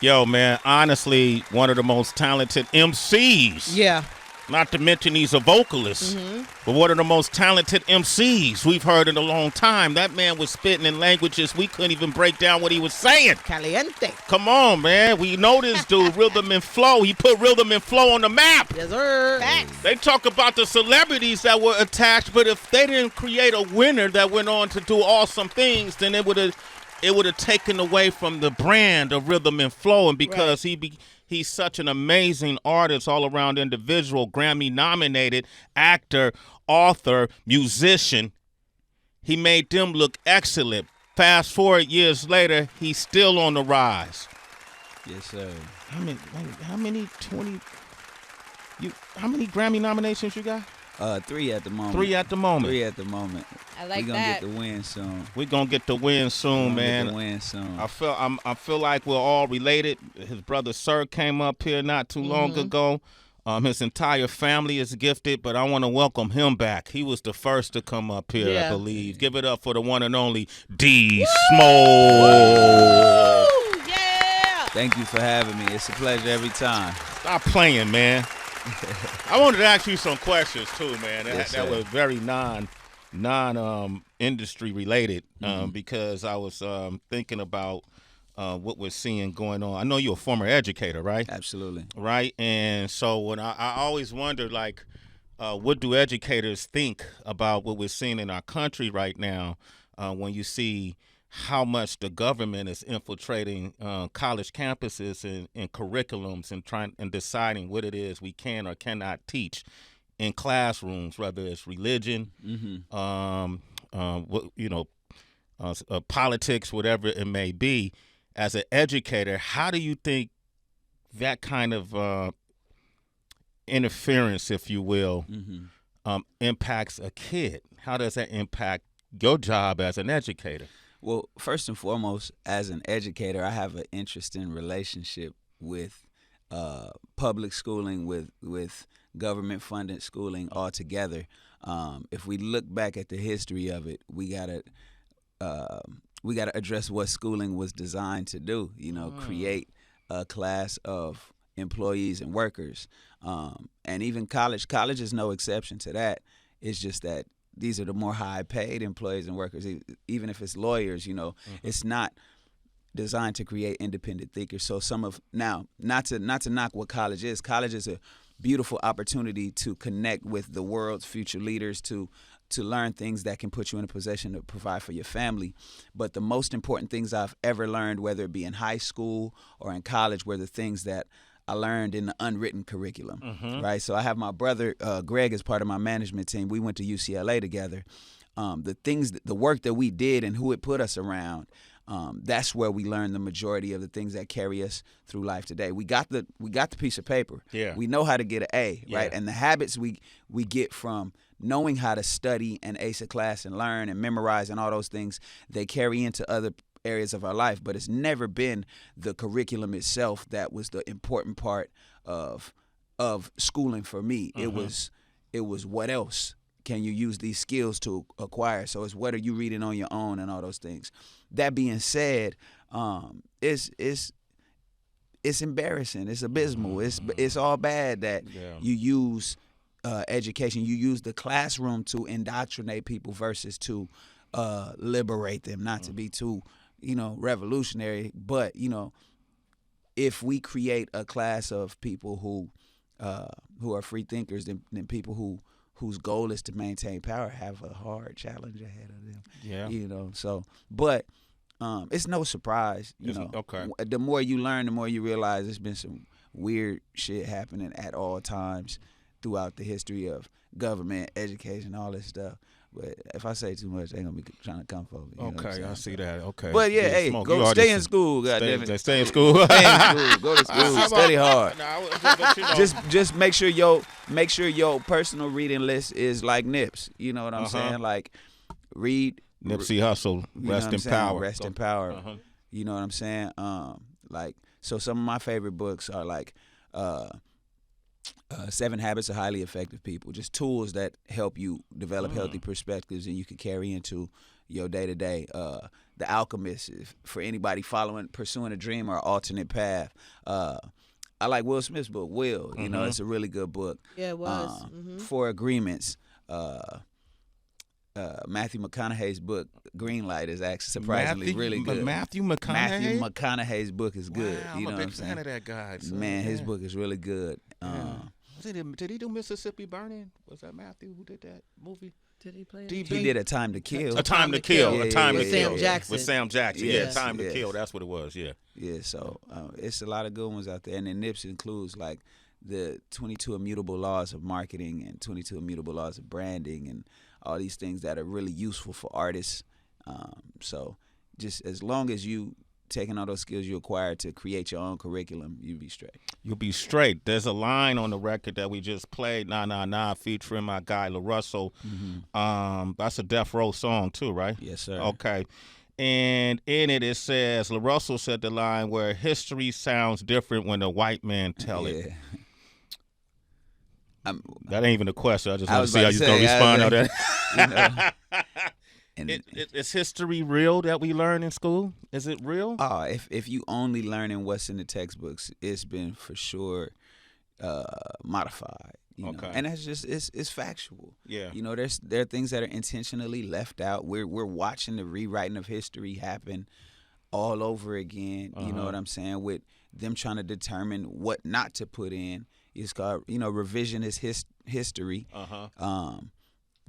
Yo, man, honestly, one of the most talented MCs. Yeah. Not to mention he's a vocalist, but one of the most talented MCs we've heard in a long time. That man was spitting in languages we couldn't even break down what he was saying. Caliente. Come on, man. We know this dude, Rhythm and Flow. He put Rhythm and Flow on the map. Yes, sir. Facts. They talk about the celebrities that were attached, but if they didn't create a winner that went on to do awesome things, then it would have taken away from the brand of Rhythm and Flow. And because he's such an amazing artist, all-around individual, Grammy-nominated actor, author, musician, he made them look excellent. Fast forward years later, he's still on the rise. Yes, sir. How many Grammy nominations you got? 3 at the moment. 3 at the moment. 3 at the moment. I like We're that. gonna get the win soon. We're gonna get the win soon, man. Get the win soon. I feel like we're all related. His brother Sir came up here not too long ago. His entire family is gifted, but I want to welcome him back. He was the first to come up here, I believe. Give it up for the one and only D Smoke. Yeah. Thank you for having me. It's a pleasure every time. Stop playing, man. I wanted to ask you some questions too, man. That was very non-industry related because I was thinking about what we're seeing going on. I know you're a former educator, right? Absolutely. Right, and so when I always wonder, like, what do educators think about what we're seeing in our country right now when you see how much the government is infiltrating college campuses and curriculums and deciding what it is we can or cannot teach in classrooms, whether it's religion, politics, whatever it may be. As an educator, how do you think that kind of interference, if you will, impacts a kid? How does that impact your job as an educator? Well, first and foremost, as an educator, I have an interesting relationship with public schooling, with government-funded schooling altogether. If we look back at the history of it, we gotta address what schooling was designed to do. Create a class of employees and workers, and even college. College is no exception to that. It's just that these are the more high-paid employees and workers. Even if it's lawyers, it's not designed to create independent thinkers. So not to knock what college is. College is a beautiful opportunity to connect with the world's future leaders, to learn things that can put you in a position to provide for your family. But the most important things I've ever learned, whether it be in high school or in college, were the things that I learned in the unwritten curriculum, right? So I have my brother, Greg, as part of my management team. We went to UCLA together. The work that we did and who it put us around, that's where we learned the majority of the things that carry us through life today. We got the piece of paper. Yeah. We know how to get an A, right? Yeah. And the habits we get from knowing how to study and ace a class and learn and memorize and all those things, they carry into other areas of our life. But it's never been the curriculum itself that was the important part of schooling for me. It was what else can you use these skills to acquire? So it's what are you reading on your own and all those things. That being said, it's embarrassing. It's abysmal. It's all bad that you use education. You use the classroom to indoctrinate people versus to liberate them. Not to be too, revolutionary, but if we create a class of people who are free thinkers, then people whose goal is to maintain power have a hard challenge ahead of them. Yeah. But it's no surprise. Okay. The more you learn, the more you realize there's been some weird shit happening at all times throughout the history of government, education, all this stuff. But if I say too much, they're gonna be trying to come for me. Okay, I see that. Okay. But yeah, hey, go stay in school, goddammit. Stay in school. Stay in school. Go to school. Study hard. But Just make sure your personal reading list is like Nips. You know what I'm saying? Like read Nipsey Hussle, rest in power. Rest in power. You know what I'm saying? So some of my favorite books are like 7 Habits of Highly Effective People, just tools that help you develop healthy perspectives and you can carry into your day to day. The Alchemist, for anybody pursuing a dream or alternate path. I like Will Smith's book, Will. You know, it's a really good book. Yeah, it was. Four Agreements. Matthew McConaughey's book, Greenlight, is actually surprisingly really good. Matthew McConaughey? Matthew McConaughey's book is good. Wow, you know I'm a what I'm big saying? fan of that guy. So, Man, his book is really good. Did he do Mississippi Burning? Was that Matthew who did that movie? Did he play it? He did A Time to Kill. A Time to Kill. Yeah, A Time yeah, to yeah, Kill. Sam Jackson. With Sam Jackson. Yes, Yeah, Time to yes. Kill. That's what it was. Yeah. Yeah, so it's a lot of good ones out there. And then Nips includes like the 22 Immutable Laws of Marketing and 22 Immutable Laws of Branding and all these things that are really useful for artists. So just as long as you taking all those skills you acquired to create your own curriculum, you'll be straight. You'll be straight. There's a line on the record that we just played, Nah Nah Nah, featuring my guy LaRussell. That's a Death Row song too, right? Yes, sir. Okay. And in it says, LaRussell said the line where history sounds different when a white man tell it. That ain't even a question. I just want to see how you're going to respond on that. Is history real that we learn in school? Is it real? If you only learning what's in the textbooks, it's been for sure modified. You know? And that's just it's factual. Yeah. You know, there are things that are intentionally left out. We're watching the rewriting of history happen all over again. You know what I'm saying? With them trying to determine what not to put in. It's called, revisionist history.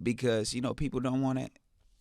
Because, people don't want to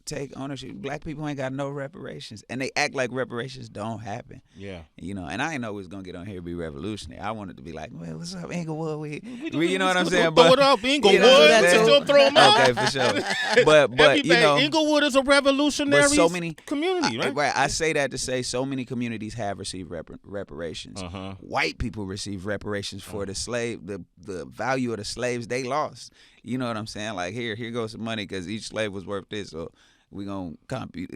take ownership. Black people ain't got no reparations, and they act like reparations don't happen. Yeah. And I ain't know we was gonna get on here and be revolutionary. I wanted to be like, well, what's up, Inglewood? You know what I'm saying? Throw it up, Inglewood. Still throw them out. Okay, for sure. But Inglewood is a revolutionary community, right? Right. I say that to say so many communities have received reparations. White people receive reparations for the value of the slaves they lost. You know what I'm saying? Like, here goes some money because each slave was worth this. So we're going to compute.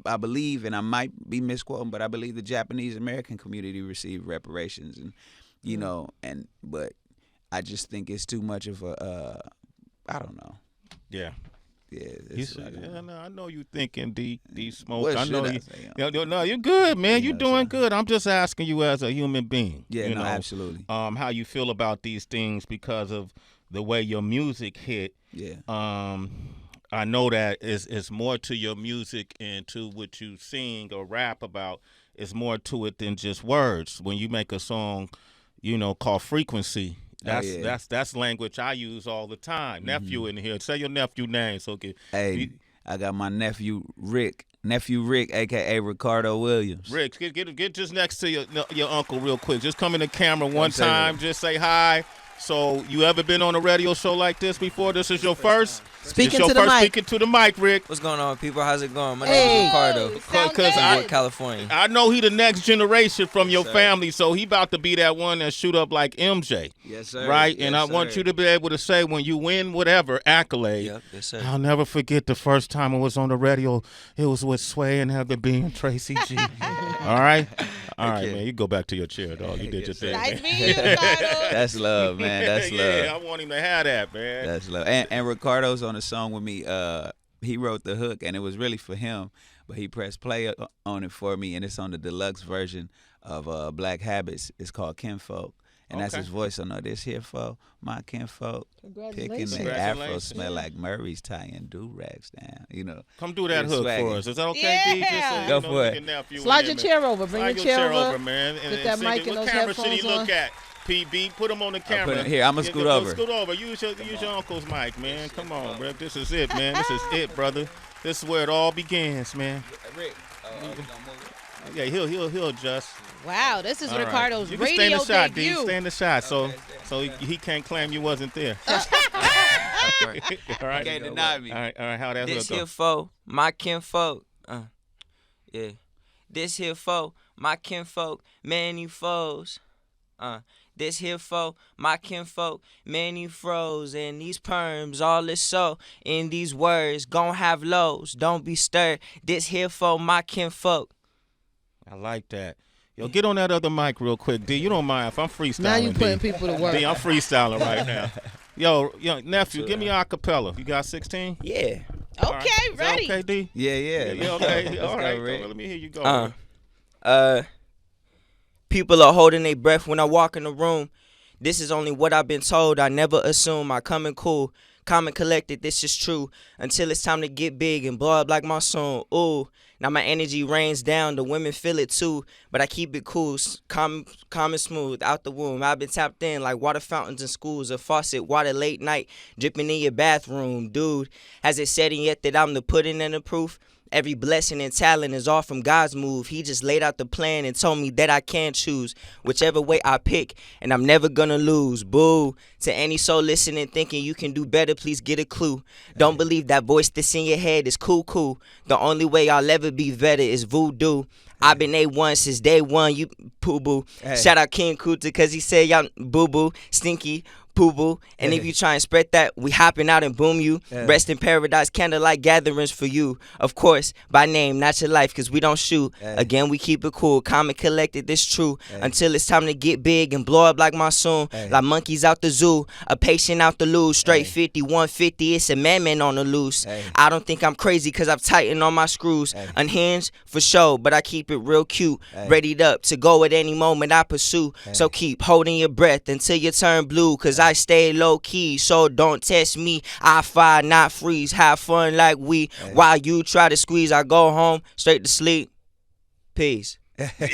I believe, and I might be misquoting, but I believe the Japanese American community received reparations. And, but I just think it's too much of I don't know. Yeah. Yeah, I know you thinking D Smoke. What I know should you. I say? No, you're good, man. You're doing good. I'm just asking you as a human being. Yeah, absolutely. How you feel about these things because of the way your music hit. Yeah. I know that it's more to your music and to what you sing or rap about. It's more to it than just words. When you make a song, called Frequency. That's language I use all the time. Nephew in here. Say your nephew name so okay. Hey, I got my nephew Rick, aka Ricardo Williams. Rick, get just next to your uncle real quick. Just come in the camera one time. Just say hi. So, you ever been on a radio show like this before? This is your first? Speaking to the mic. Speaking to the mic, Rick. What's going on, people? How's it going? My name is Ricardo. Because California. I know he the next generation from your family, so he about to be that one that shoot up like MJ. Yes, sir. Right? Yes, and I want you to be able to say when you win whatever accolade, yes, sir. I'll never forget the first time I was on the radio. It was with Sway and Heather B and Tracy G. All right? All right, man. You go back to your chair, dog. You did your thing. Nice meeting you, Ricardo. That's love, man. That's love. Yeah, I want him to have that, man. That's love. And Ricardo's on a song with me. He wrote the hook, and it was really for him, but he pressed play on it for me, and it's on the deluxe version of Black Habits. It's called Kinfolk. And that's his voice on this here for my kinfolk. Picking the afro, smell like Murray's tying do-rags down. Come do that hook swagging. for us. Is that okay, D? Just Go for it. Slide your chair over. Bring your chair over, man. Get that mic and those headphones. What camera should he on. look at? PB, put him on the camera. Here, I'm going to scoot over. Scoot over. Use your uncle's mic, man. Come on, Rick. This is it, man. This is it, brother. This is where it all begins, man. Rick, yeah, he'll adjust. Wow, this is All Ricardo's right. You can stay in radio the shot, debut. D. Stay in the shot, so he can't claim you wasn't there. All right. Can't deny me. All right. How that This hook go? here for my kinfolk. Yeah. This here for my kinfolk, man, you foes. This here for my kinfolk, man, you froze. And these perms, all is so. In these words, gon' have lows. Don't be stirred. This here for my kinfolk. I like that. Yo, get on that other mic real quick, D. You don't mind if I'm freestyling. Now you putting D. people to work. D, I'm freestyling right now. Yo, nephew, give me a cappella. You got 16? Yeah. All right. Okay, Is that ready. okay, D? Yeah. Yeah, okay. Let's All go, right. Rick. Let me hear you go. People are holding their breath when I walk in the room. This is only what I've been told. I never assume I come in cool. Calm and collected, this is true. Until it's time to get big and blow up like my song. Ooh, now my energy rains down. The women feel it too. But I keep it cool, calm and smooth. Out the womb, I've been tapped in like water fountains in schools. A faucet, water late night, dripping in your bathroom. Dude, has it said yet that I'm the pudding and the proof? Every blessing and talent is all from God's move. He just laid out the plan and told me that I can choose whichever way I pick, and I'm never gonna lose. Boo. To any soul listening thinking you can do better, please get a clue. Don't believe that voice that's in your head is cool. The only way I'll ever be better is voodoo. I've been A1 since day one, you poo-boo. Shout out King Kuta cause he said y'all boo-boo, stinky, poo-boo. And if you try and spread that, we hopping out and boom you. Rest in paradise, candlelight gatherings for you. Of course, by name, not your life, cause we don't shoot. Again, we keep it cool, calm and collected, this true. Until it's time to get big and blow up like my soon. Like monkeys out the zoo, a patient out the loose. Straight 50, 150, it's a man on the loose. I don't think I'm crazy cause I've tightened on my screws. Unhinged, for sure, but I keep it real cute. Readied up to go at any moment I pursue. So keep holding your breath until you turn blue, cause I stay low key, so don't test me. I fire, not freeze. Have fun like we. While you try to squeeze, I go home straight to sleep. Peace. Let's go,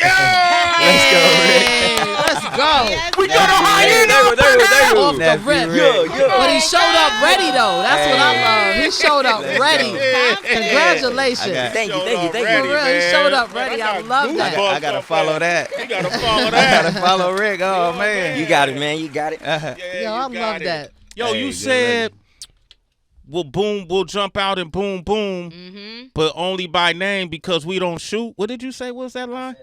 Rick. Let's go. We got a hyena. Off the rip. But he showed up ready, though. That's what I love. He showed up ready. Congratulations. Thank you. For real, he showed up ready. I love that. I gotta follow that. You gotta follow I that. gotta follow Rick. Oh man. You got it, man. You got it. Yo, I love that. Yo, you said we'll jump out and boom, but only by name because we don't shoot. What did you say? What was that line?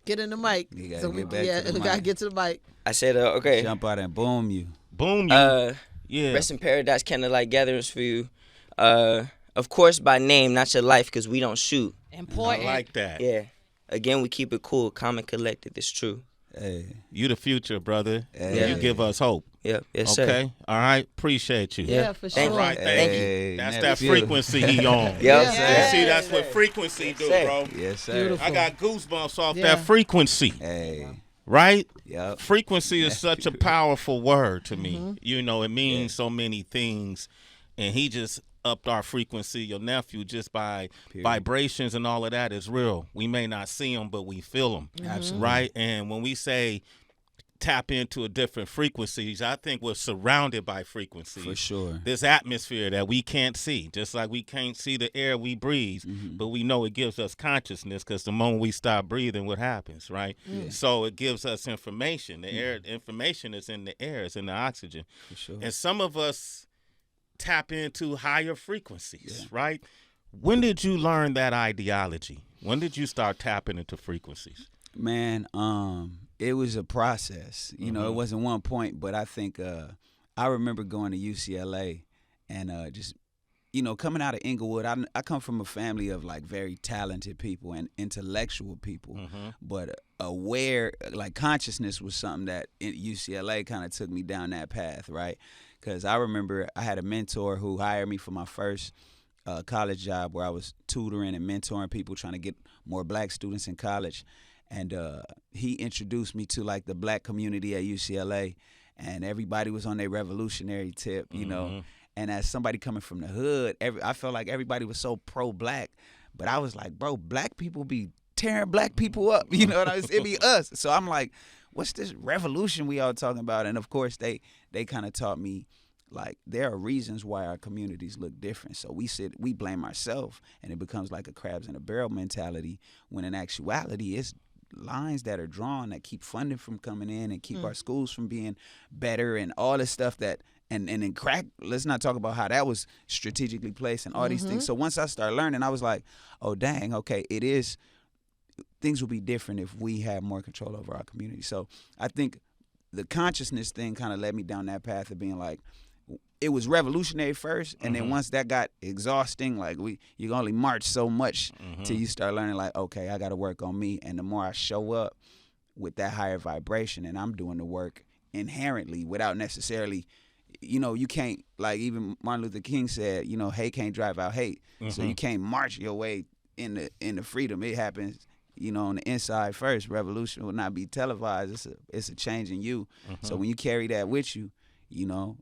Get in the mic. You gotta So get we back to the gotta mic. get to the mic. I said, okay. Jump out and boom you. Boom, you. Yeah. Rest in paradise, candlelight gatherings for you. Of course, by name, not your life, because we don't shoot. Important. I like that. Yeah. Again, we keep it cool, calm and collected. It's true. Hey. You the future, brother. Hey. You give us hope. Yep. Yes, sir. Okay. All right. Appreciate you. Yeah, for sure. Thank All right. Thank you. Hey, That's never that feel. frequency he on. Yep. Yeah. See, that's what frequency do, sir. bro. Yes, sir. Beautiful. I got goosebumps off Yeah. that frequency, Hey. right? Yep. Frequency is such a powerful word to me. You know, it means so many things. And he just upped our frequency, your nephew, just by vibrations and all of that is real. We may not see them, but we feel them. Absolutely. Right? And when we say tap into a different frequencies, I think we're surrounded by frequencies. For sure. This atmosphere that we can't see, just like we can't see the air we breathe, but we know it gives us consciousness because the moment we stop breathing, what happens, right? So it gives us information. The air information is in the air, it's in the oxygen. For sure. And some of us tap into higher frequencies, right? When did you learn that ideology? When did you start tapping into frequencies? Man, it was a process. You know, it wasn't one point, but I think I remember going to UCLA and just, you know, coming out of Inglewood. I come from a family of like very talented people and intellectual people, but aware, like consciousness was something that in UCLA kind of took me down that path, right? Because I remember I had a mentor who hired me for my first college job where I was tutoring and mentoring people trying to get more black students in college. And he introduced me to like the black community at UCLA, and everybody was on their revolutionary tip, you know. And as somebody coming from the hood, I felt like everybody was so pro-black, but I was like, bro, black people be tearing black people up, you know what I mean? It be us. So I'm like, what's this revolution we all talking about? And of course, they kind of taught me, like, there are reasons why our communities look different. So we blame ourselves, and it becomes like a crabs in a barrel mentality, when in actuality, it's lines that are drawn that keep funding from coming in and keep our schools from being better and all this stuff that, and in crack, let's not talk about how that was strategically placed and all these things. So once I started learning, I was like, oh, dang, okay, it is, things will be different if we have more control over our community. So I think the consciousness thing kind of led me down that path of being like, it was revolutionary first, and then once that got exhausting, like you can only march so much till you start learning, like, okay, I got to work on me. And the more I show up with that higher vibration, and I'm doing the work inherently without necessarily, you know, you can't, like even Martin Luther King said, you know, hate can't drive out hate. So you can't march your way in the freedom. It happens, you know, on the inside first. Revolution will not be televised. It's a change in you. So when you carry that with you, you know,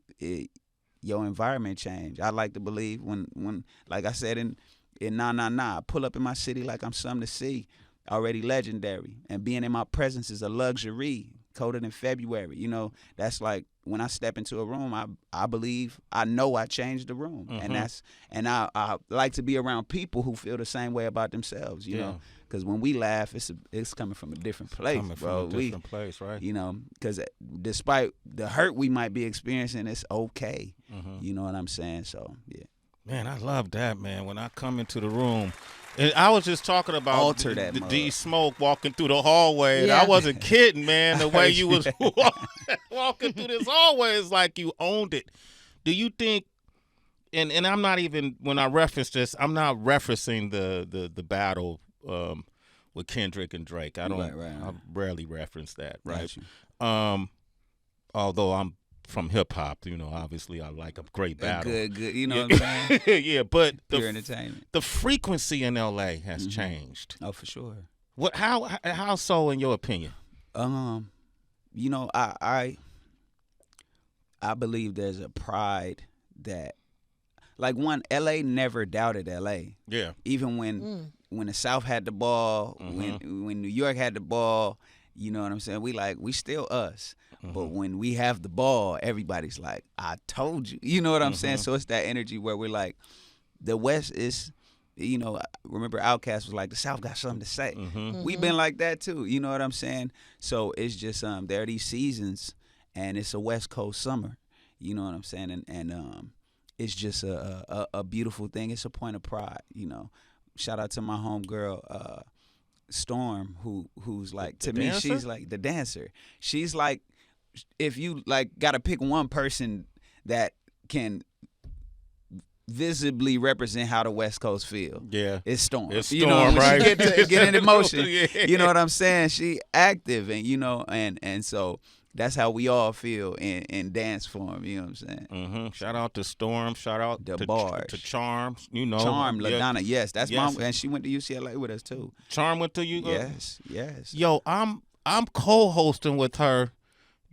your environment change. I like to believe when like I said in Nah Nah Nah, I pull up in my city like I'm something to see, already legendary, and being in my presence is a luxury. Colder than February, you know. That's like when I step into a room, I believe I know I changed the room, and I like to be around people who feel the same way about themselves, you know. Because when we laugh, it's coming from a different place, bro. From a different place, right? You know, because despite the hurt we might be experiencing, it's okay. You know what I'm saying? So yeah. Man, I love that, man. When I come into the room, and I was just talking about the D Smoke walking through the hallway, and I wasn't kidding, man. The way you was walking through this hallway is like you owned it. Do you think? And I'm not even, when I reference this, I'm not referencing the battle with Kendrick and Drake. I don't. Right. I rarely reference that. Right. Although I'm from hip hop, you know, obviously I like a great battle. Good, you know what I'm saying? Yeah, but pure entertainment. The frequency in LA has changed. Oh, for sure. What? How so, in your opinion? You know, I believe there's a pride that, like, LA never doubted LA. Yeah. Even when the South had the ball, when New York had the ball, you know what I'm saying? We still us. But when we have the ball, everybody's like, I told you. You know what I'm saying? So it's that energy where we're like, the West is, you know, remember Outkast was like, the South got something to say. We've been like that too. You know what I'm saying? So it's just, there are these seasons, and it's a West Coast summer. You know what I'm saying? And it's just a beautiful thing. It's a point of pride, you know. Shout out to my homegirl, Storm, who's like, to me, she's like the dancer. She's like, if you like got to pick one person that can visibly represent how the West Coast feel, it's Storm. It's you know, Storm, right? She get in motion. You know what I'm saying? She active, and you know, and so that's how we all feel in dance form. You know what I'm saying? Shout out to Storm. Shout out to Charm. You know, Charm LaDonna. Yes, that's mom, and she went to UCLA with us too. Charm went to you. Yes. Yo, I'm co-hosting with her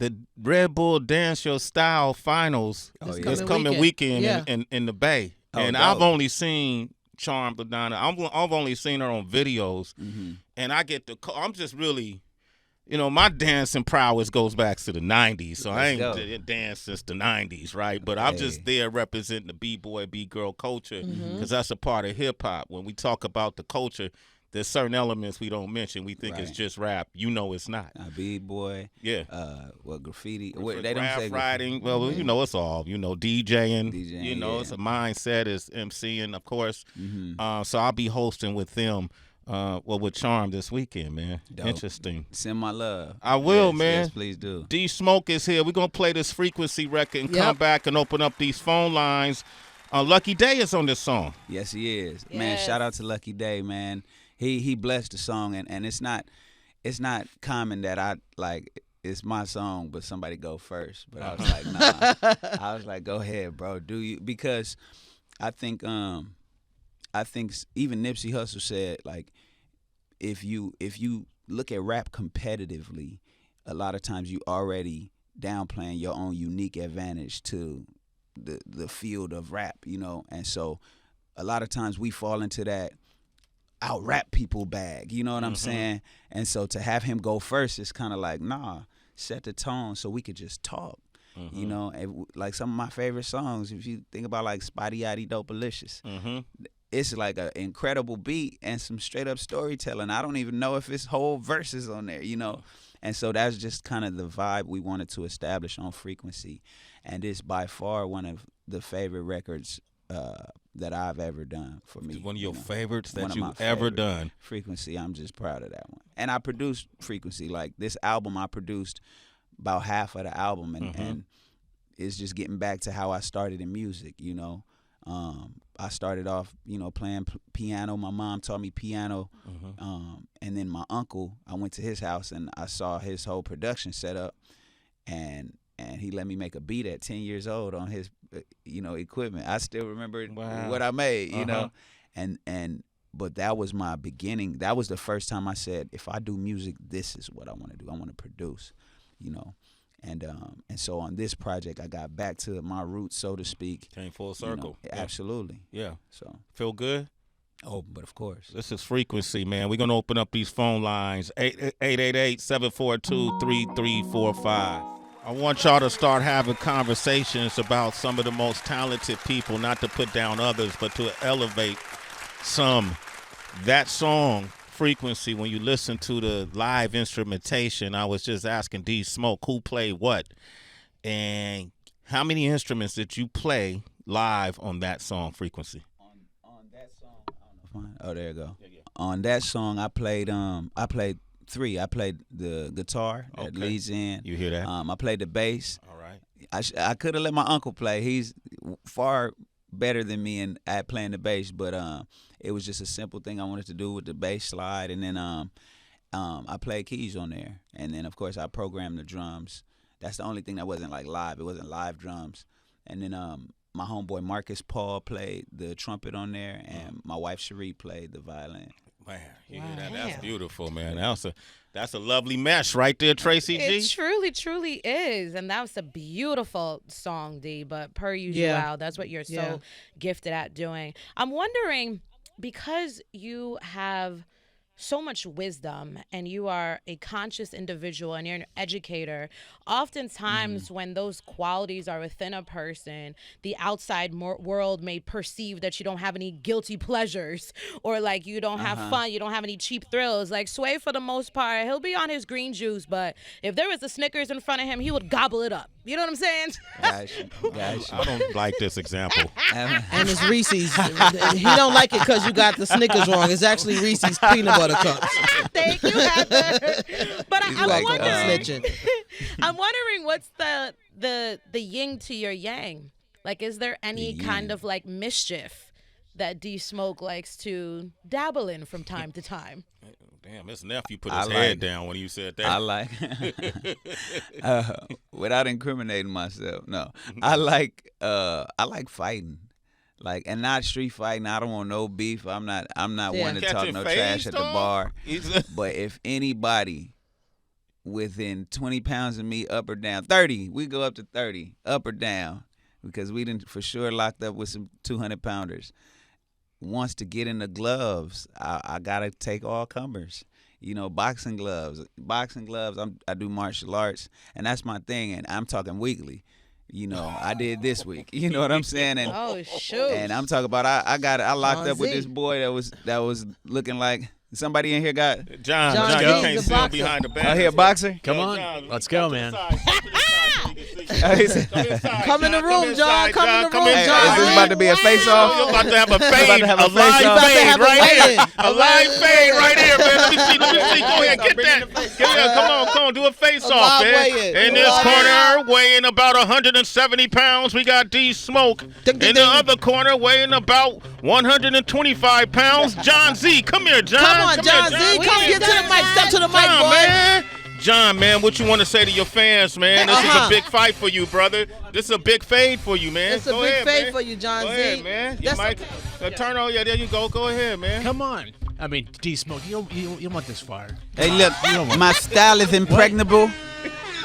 the Red Bull Dance Your Style Finals. This coming weekend in the Bay, and dope. I've only seen Charm LaDonna. I've only seen her on videos, and I get I'm just really. You know, my dancing prowess goes back to the 90s, so I ain't danced since the 90s, right? But I'm just there representing the B-boy, B-girl culture, because that's a part of hip-hop. When we talk about the culture, there's certain elements we don't mention. We think it's just rap. You know it's not. B-boy. Yeah. Graffiti. They don't say writing. Well, you know, it's all. You know, DJing. You know, it's a mindset. It's MCing, of course. So I'll be hosting with them. With Charm this weekend, man. Dope. Interesting. Send my love. I will, man. Yes, please do. D Smoke is here. We're going to play this Frequency record and come back and open up these phone lines. Lucky Day is on this song. Yes, he is. Yes. Man, shout out to Lucky Day, man. He blessed the song, and it's not common that I, like, it's my song, but somebody go first. But I was like, nah. I was like, go ahead, bro. Do you? Because I think even Nipsey Hussle said, like, if you look at rap competitively, a lot of times you already downplaying your own unique advantage to the field of rap, you know. And so a lot of times we fall into that out rap people bag, you know what I'm saying? And so to have him go first is kind of like, nah, set the tone so we could just talk. You know, like some of my favorite songs, if you think about like Spotty Yachty Dopalicious, it's like an incredible beat and some straight up storytelling. I don't even know if it's whole verses on there, you know. And so that's just kind of the vibe we wanted to establish on Frequency. And it's by far one of the favorite records that I've ever done for me. One of your favorites that you've ever done. Frequency, I'm just proud of that one. And I produced Frequency. Like this album, I produced about half of the album. And it's just getting back to how I started in music, you know. I started off, you know, playing piano. My mom taught me piano. And then my uncle, I went to his house and I saw his whole production set up. And and he let me make a beat at 10 years old on his, equipment. I still remember Wow. what I made, you know, but that was my beginning. That was the first time I said, if I do music, this is what I want to do. I want to produce, And so on this project, I got back to my roots, so to speak. Came full circle. Absolutely. Yeah. So Feel good? Oh, but of course. This is Frequency, man. We're going to open up these phone lines, 888-742-3345. I want y'all to start having conversations about some of the most talented people, not to put down others, but to elevate some. That song, Frequency, when you listen to the live instrumentation, I was just asking D Smoke who played what, and how many instruments did you play live on that song, Frequency? On that song, I don't know if oh, there you go. Yeah. On that song, I played three. I played the guitar that leads in. You hear that? I played the bass. All right. I could have let my uncle play. He's far better than me at playing the bass, but it was just a simple thing I wanted to do with the bass slide, and then I played keys on there, and then of course I programmed the drums. That's the only thing that wasn't like live. It wasn't live drums, and then my homeboy Marcus Paul played the trumpet on there, and my wife Cherie played the violin. Man, you hear that? That's beautiful, man. That's a lovely mesh right there, Tracy G. It truly, truly is. And that was a beautiful song, D. But per usual, that's what you're so gifted at doing. I'm wondering, because you have so much wisdom and you are a conscious individual and you're an educator, oftentimes when those qualities are within a person, the outside world may perceive that you don't have any guilty pleasures, or like you don't have fun, you don't have any cheap thrills. Like Sway, for the most part, he'll be on his green juice, but if there was a Snickers in front of him, he would gobble it up. You know what I'm saying? Gotcha. I don't like this example. And it's Reese's. He don't like it because you got the Snickers wrong. It's actually Reese's peanut butter cups. Thank you, Heather. But I'm wondering. I'm wondering what's the yin to your yang. Like, is there any kind of like mischief that D Smoke likes to dabble in from time to time? Damn, his nephew put his head down when you said that. I like, without incriminating myself, no. I like fighting, like, and not street fighting. I don't want no beef. I'm not one to talk no trash at the bar. But if anybody within 20 pounds of me, up or down, 30, we go up to 30, up or down, because we didn't for sure locked up with some 200-pounders. Wants to get in the gloves, I gotta take all comers. Boxing gloves. I do martial arts, and that's my thing. And I'm talking weekly. I did this week. You know what I'm saying? And, oh shoot! And I'm talking about I locked up with this boy that was looking like somebody in here got John. You can't see him behind the back. Oh, he a boxer? Come on, let's go, man. Come in the room, John. Come in the room, Hey, John. is this about to be a face-off? You're about to have a fade, have a a live face-off. fade right weigh-in. here. A live fade right here, man. Let me see. Go ahead, get that. Come on, do a face-off, live man. weigh-in. In this corner, weighing about 170 pounds, we got D Smoke. In the other corner, weighing about 125 pounds, John Z. Come here, John. Come on, John Z. Come get to the mic. Step to the mic, John, boy. man. John, man, what you want to say to your fans, man? This is a big fight for you, brother. This is a big fade for you, man. It's a big fade for you, John Go Z. ahead, man. Your mic, turn on. Yeah, there you go. Go ahead, man. Come on. I mean, D Smoke, you want this fire? Hey, look, my style is impregnable.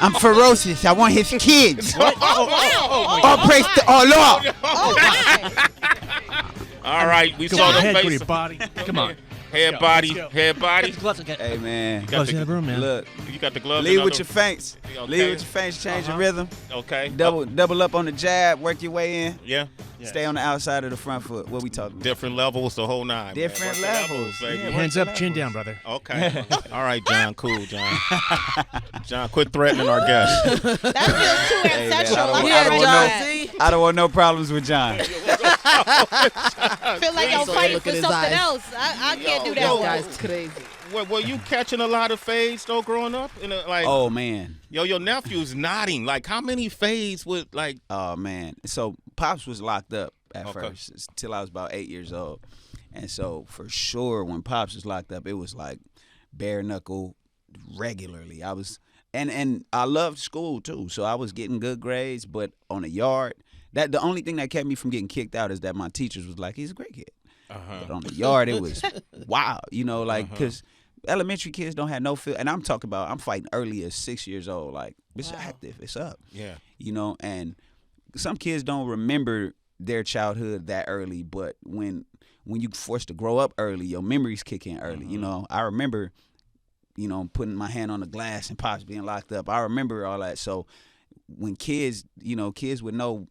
I'm ferocious. I want his kids. All praise to Allah. All right, we saw the head, face. body. Come on. Head, body. Hey, man. You got in the room, man. Look, You got the gloves. lead with your feints. Okay. Lead with your feints. Change your rhythm. Okay. Double up on the jab. Work your way in. Yeah. Stay on the outside of the front foot. What we talking about? Different levels, the whole nine. Different man. levels. Baby. Yeah. Hands up, chin down, brother. Okay. All right, John. Cool, John. John, quit threatening our guests. That feels too Hey, man, ancestral. I Yeah, don't John know. Z. I don't want no problems with John. I feel like I'm So fighting look for at his something eyes. else. I can't do that This one. guy's crazy. Were you catching a lot of fades though growing up? Oh, man. Your nephew's nodding. Like, how many fades would like? Oh, man. So Pops was locked up at Okay. first till I was about 8 years old. And so for sure when Pops was locked up, it was like bare knuckle regularly. and I loved school too, so I was getting good grades. But on the yard, the only thing that kept me from getting kicked out is that my teachers was like, he's a great kid. But on the yard, it was wild, like because elementary kids don't have no feel. And I'm fighting early as 6 years old. Like it's active, it's up. Yeah, and some kids don't remember their childhood that early, but when you forced to grow up early, your memories kick in early. I remember, putting my hand on the glass and Pops being locked up. I remember all that. So when kids with no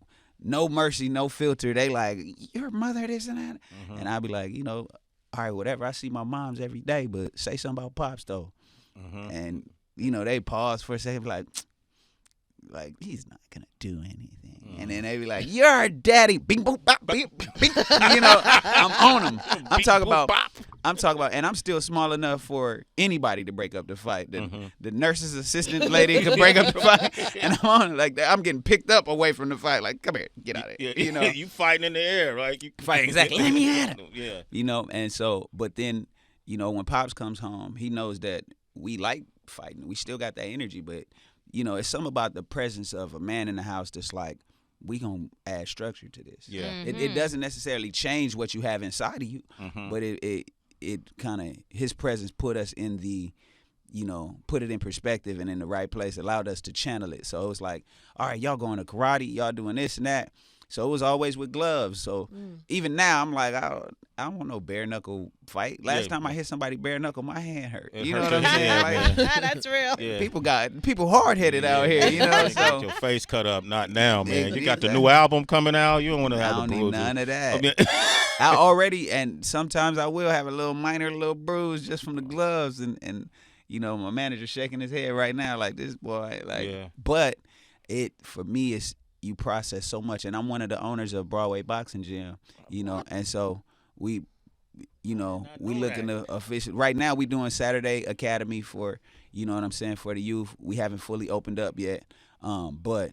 mercy, no filter, they like, your mother this and that. And I'd be like, all right, whatever. I see my moms every day, but say something about Pops though. And, they pause for a second, like he's not gonna do anything, and then they be like, "You're daddy." Bing, boop, bop, bing, bing. I'm on him. I'm talking about, and I'm still small enough for anybody to break up the fight. The nurse's assistant lady could break up the fight, and I'm on it like that. I'm getting picked up away from the fight. Like, come here, get out of here. You fighting in the air, right? You fight exactly. Let me at him. Yeah. And so, but then, when Pops comes home, he knows that we like fighting. We still got that energy, but. It's something about the presence of a man in the house that's like, we gonna add structure to this. Yeah. It doesn't necessarily change what you have inside of you, but it kind of, his presence put us in the, put it in perspective and in the right place, allowed us to channel it. So it was like, all right, y'all going to karate, y'all doing this and that. So it was always with gloves. So even now, I'm like, I don't want no bare knuckle fight. Last time I hit somebody bare knuckle, my hand hurt. You know what I'm saying? That's real. Yeah. People hard headed out here. So Get your face cut up. Not now, man. You got the new album coming out. You don't want to have I a don't bruise. need none of that. I already, and sometimes I will have a little bruise just from the gloves, and my manager shaking his head right now like this boy, But it for me is. You process so much, and I'm one of the owners of Broadway Boxing Gym, and so we looking to official. Right now, we doing Saturday Academy for, for the youth. We haven't fully opened up yet, but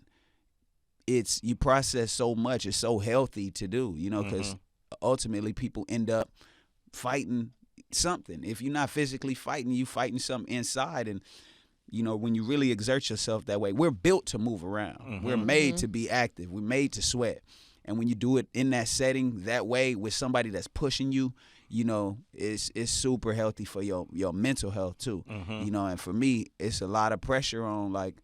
you process so much. It's so healthy to do, because ultimately people end up fighting something. If you're not physically fighting, you fighting something inside, and when you really exert yourself that way, we're built to move around. We're made to be active. We're made to sweat. And when you do it in that setting, that way, with somebody that's pushing you, it's super healthy for your mental health too. And for me, it's a lot of pressure on like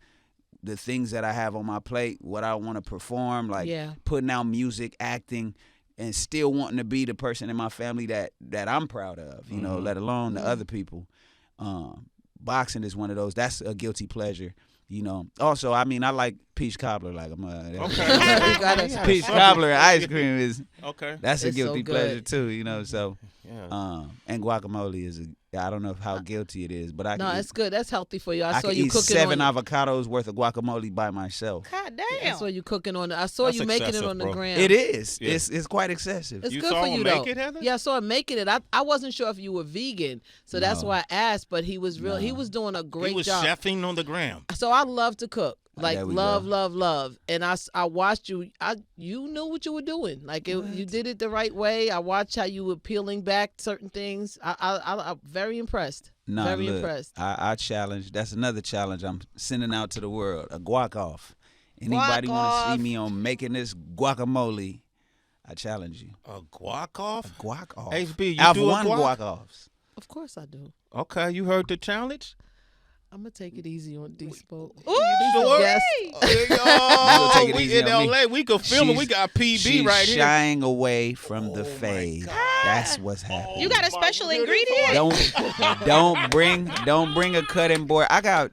the things that I have on my plate, what I want to perform, like putting out music, acting, and still wanting to be the person in my family that I'm proud of, let alone the other people. Boxing is one of those. That's a guilty pleasure, Also, I like peach cobbler. Like peach cobbler and ice cream is That's a guilty pleasure too, So, and guacamole is I don't know how guilty it is, but it's good. That's healthy for you. I saw can you eat cooking 7 avocados worth of guacamole by myself. God damn! I saw you cooking on. I saw you making it on the gram. It is. Yeah. It's quite excessive. It's you good saw for him you make though. It, Heather? Yeah, I saw him making it. I wasn't sure if you were vegan, so that's why I asked. But he was real. No. He was doing a great job. He was chefing on the gram. So I love to cook. Like love. And I watched you. You knew what you were doing. Like you did it the right way. I watched how you were peeling back certain things. I'm very impressed. Very impressed. I challenge. That's another challenge I'm sending out to the world. A Guac-Off. Anybody want to see me on making this guacamole? I challenge you. A Guac-Off? A Guac-Off. HB, you I've do won a Guac-Offs. Of course I do. Okay, you heard the challenge? I'm gonna take it easy on D-Spoke. Sure. Yes. We in LA. We could film it. We got PB right here. She's shying away from the fade. That's what's happening. You got a special ingredient? Don't bring a cutting board. I got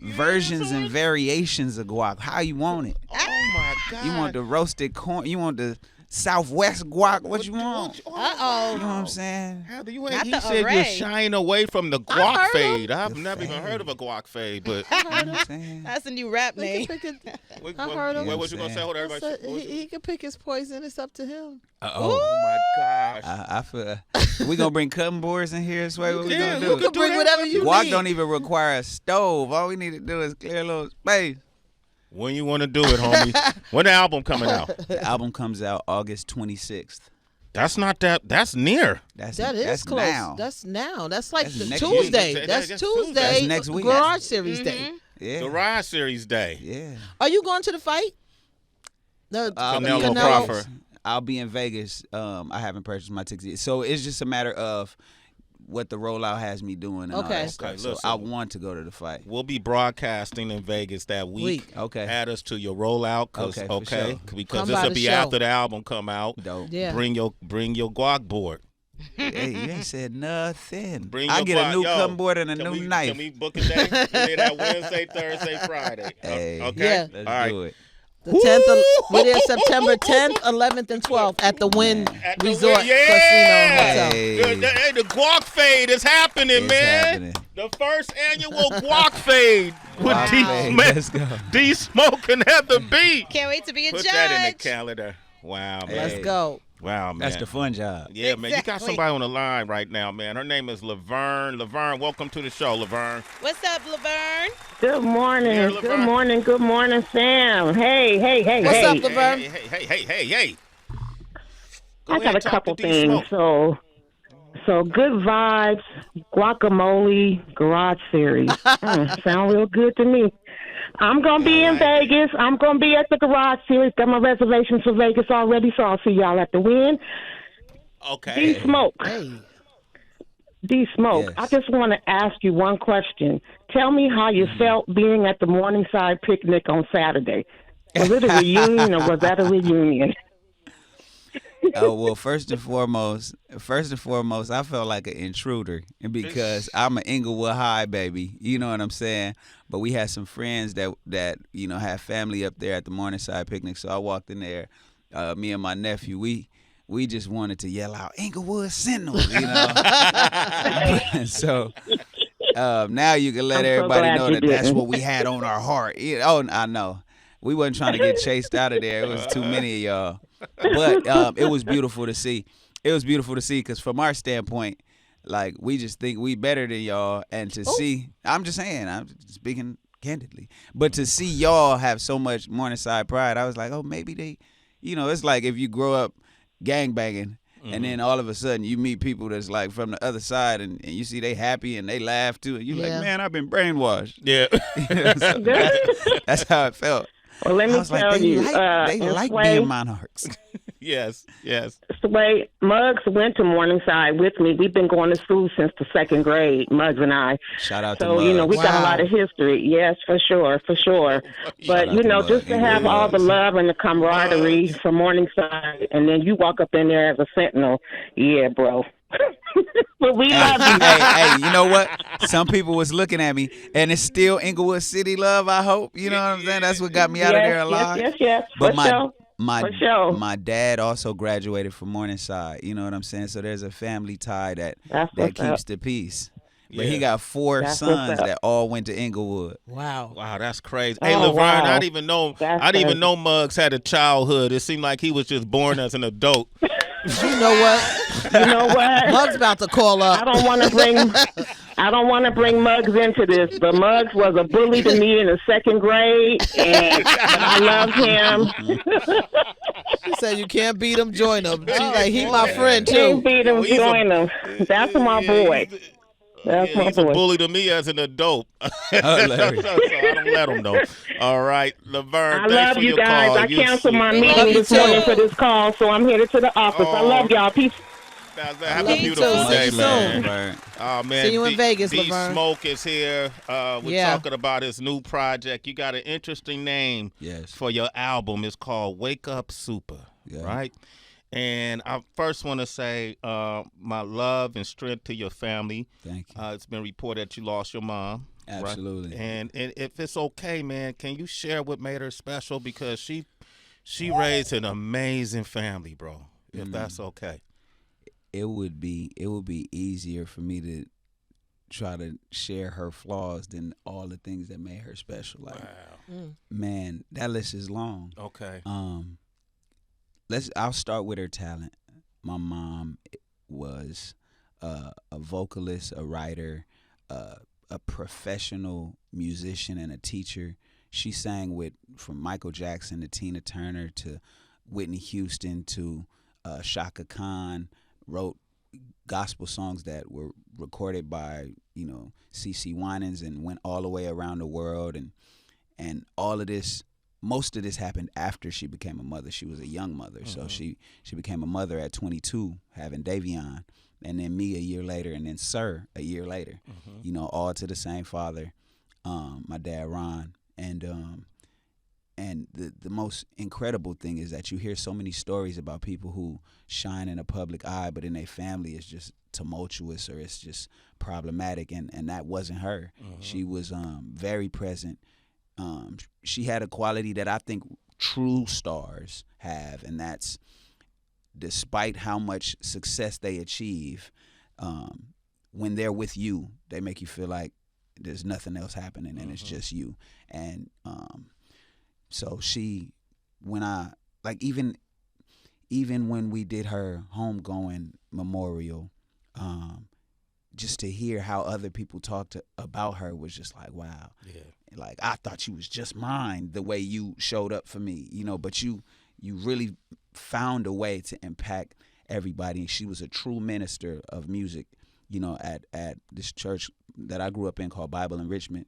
versions and variations of guac. How you want it? Oh my God. You want the roasted corn? You want the Southwest guac? What you want? Uh-oh. You know what I'm saying? How do you Not he the said array. you're shying away from the guac fade. I've never even heard of a guac fade, but You know what I'm saying? That's a new rap name. I heard him. What was you gonna say? Hold on, I everybody. said he can pick his poison. It's up to him. Oh my gosh. I feel we gonna bring cutting boards in here. Sway, what we gonna do? You can bring whatever you Guac need. don't even require a stove. All we need to do is clear a little space. When you want to do it, homie? When the album coming out? The album comes out August 26th. That's not that. That's near. That's that's close. Now. That's now. That's like That's the next Tuesday. week. That's That's Tuesday. That's next week. Garage Series Day. Yeah. Garage Series Day. Yeah. Are you going to the fight? The Canelo Crawford. I'll be in Vegas. I haven't purchased my tickets, so it's just a matter of what the rollout has me doing. And all that stuff. Okay, so listen. I want to go to the fight. We'll be broadcasting in Vegas that week. Okay. Add us to your rollout, Okay, for sure. because Come this by will the be show. after the album come out. Dope. Yeah. Bring your guac board. Hey, you ain't said nothing. Bring I your get a guac. new Yo, cumboard and a can new we, knife. Can we book a day? We did that Wednesday, Thursday, Friday. Hey. Okay. Yeah. Let's All right. do it. The 10th, we're there September 10th, 11th, and 12th at the Wynn At the Resort Wynn, yeah. Casino Hotel. Hey. The guac fade is happening, It's man. happening. The first annual guac fade with Guac D fade. Smoke. Let's go. D Smoke and Heather B. Can't wait to be a Put judge. that in the calendar. Wow, man. Let's go. Wow, man. That's the fun job. Yeah, man. You got Exactly. somebody on the line right now, man. Her name is Levern. Levern, welcome to the show, Levern. What's up, Levern? Good morning. Yeah, Good Levern. morning. Good morning, Sam. Hey. What's hey. up, Levern? Hey. Go I ahead, got a talk couple to D things. Smoke. So good vibes, guacamole, garage series. Sound real good to me. I'm going to be in Vegas. I'm going to be at the garage series. Got my reservations for Vegas already, so I'll see y'all at the Wynn. Okay. D Smoke. Hey. D Smoke. Yes. I just want to ask you one question. Tell me how you felt being at the Morningside picnic on Saturday. Was it a reunion or was that a reunion? Oh well, first and foremost, I felt like an intruder because I'm an Inglewood High baby. You know what I'm saying? But we had some friends that have family up there at the Morningside picnic, so I walked in there. Me and my nephew, we just wanted to yell out Inglewood Sentinel, So now you can let I'm so everybody glad know you that that's didn't. what we had on our heart. I know. We wasn't trying to get chased out of there. It was too many of y'all. But it was beautiful to see. It was beautiful to see because from our standpoint, like we just think we better than y'all, and to see, I'm just saying, I'm speaking candidly, but to see y'all have so much Morningside pride, I was like, oh, maybe they, it's like if you grow up gangbanging. And then all of a sudden you meet people that's like from the other side and you see they happy and they laugh too. And you're Yeah. like, man, I've been brainwashed. Yeah. So that's how it felt. Well, let I me was like, tell they you, like in Sway, being monarchs. yes. Sway, Muggs went to Morningside with me. We've been going to school since the second grade, Muggs and I. Shout out to So, Muggs. we got a Wow. lot of history. Yes, for sure. But, out to Muggs. just to have all the love and the camaraderie from Morningside, and then you walk up in there as a sentinel. Yeah, bro. But we love you. hey, you know what? Some people was looking at me, and it's still Inglewood City love, I hope. You know what I'm saying? That's what got me out of there alive. Yes. But for sure. For sure. my dad also graduated from Morningside. You know what I'm saying? So there's a family tie that That's that what's keeps up. the peace. But Yeah. he got 4 That's what's sons up. that all went to Inglewood. Wow. Wow, that's crazy. Hey, Oh, Levern, wow. I didn't even know. That's I didn't even crazy. know Muggs had a childhood. It seemed like he was just born as an adult. You know what? You know what? Mug's about to call I up. don't want to bring Muggs into this, but Muggs was a bully to me in the second grade, but I love him. He said you can't beat him, join him. She's like, he my friend Can't too. beat him, he's a- join him. That's my boy. That's my He's a boy. bully to me as an adult. Hilarious. so I don't let him know. All right, Levern, I thanks love for you your guys. call. I canceled my love meeting you this too. morning for this call, so I'm headed to the office. I love y'all. Peace. Have love a you beautiful too. day, See you man. soon. Right. Oh man, See you in Vegas, D Levern. Smoke is here. We're Yeah. talking about his new project. You got an interesting name Yes. for your album. It's called Wake Up Super, Yeah. right? And I first want to say my love and strength to your family. Thank you. It's been reported that you lost your mom. right? Absolutely. And if it's okay, man, can you share what made her special? Because she raised an amazing family, bro. If that's okay. It would be easier for me to try to share her flaws than all the things that made her special. Like, man, that list is long. Okay. I'll start with her talent. My mom was a vocalist, a writer, a professional musician, and a teacher. She sang from Michael Jackson to Tina Turner to Whitney Houston to Shaka Khan wrote gospel songs that were recorded by CeCe Winans and went all the way around the world, and all of this. Most of this happened after she became a mother. She was a young mother, so she became a mother at 22, having Davion, and then me a year later, and then Sir a year later. All to the same father, my dad Ron, and the most incredible thing is that you hear so many stories about people who shine in a public eye, but in their family it's just tumultuous or it's just problematic, and that wasn't her. She was very present. She had a quality that I think true stars have, and that's despite how much success they achieve, when they're with you, they make you feel like there's nothing else happening and it's just you. And so she, when I, like, even when we did her homegoing memorial, just to hear how other people talked about her was just like, wow. Yeah. Like, I thought you was just mine the way you showed up for me, but you really found a way to impact everybody. And she was a true minister of music, at this church that I grew up in called Bible Enrichment,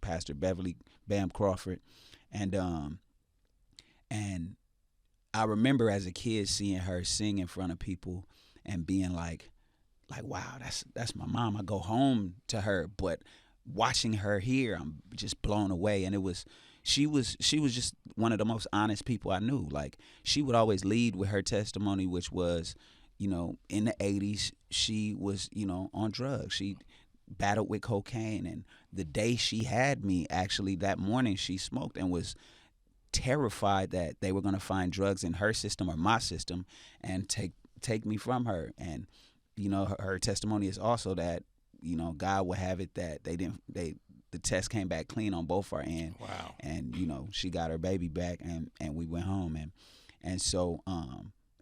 Pastor Beverly Bam Crawford. And I remember as a kid seeing her sing in front of people and being like, wow, that's my mom. I go home to her, but watching her here, I'm just blown away. And she was just one of the most honest people I knew. Like, she would always lead with her testimony, which was, in the 80s, she was, on drugs. She battled with cocaine, and the day she had me, actually that morning, she smoked and was terrified that they were going to find drugs in her system or my system and take me from her. And her testimony is also that God would have it that the test came back clean on both our end. Wow. And she got her baby back, and we went home, and so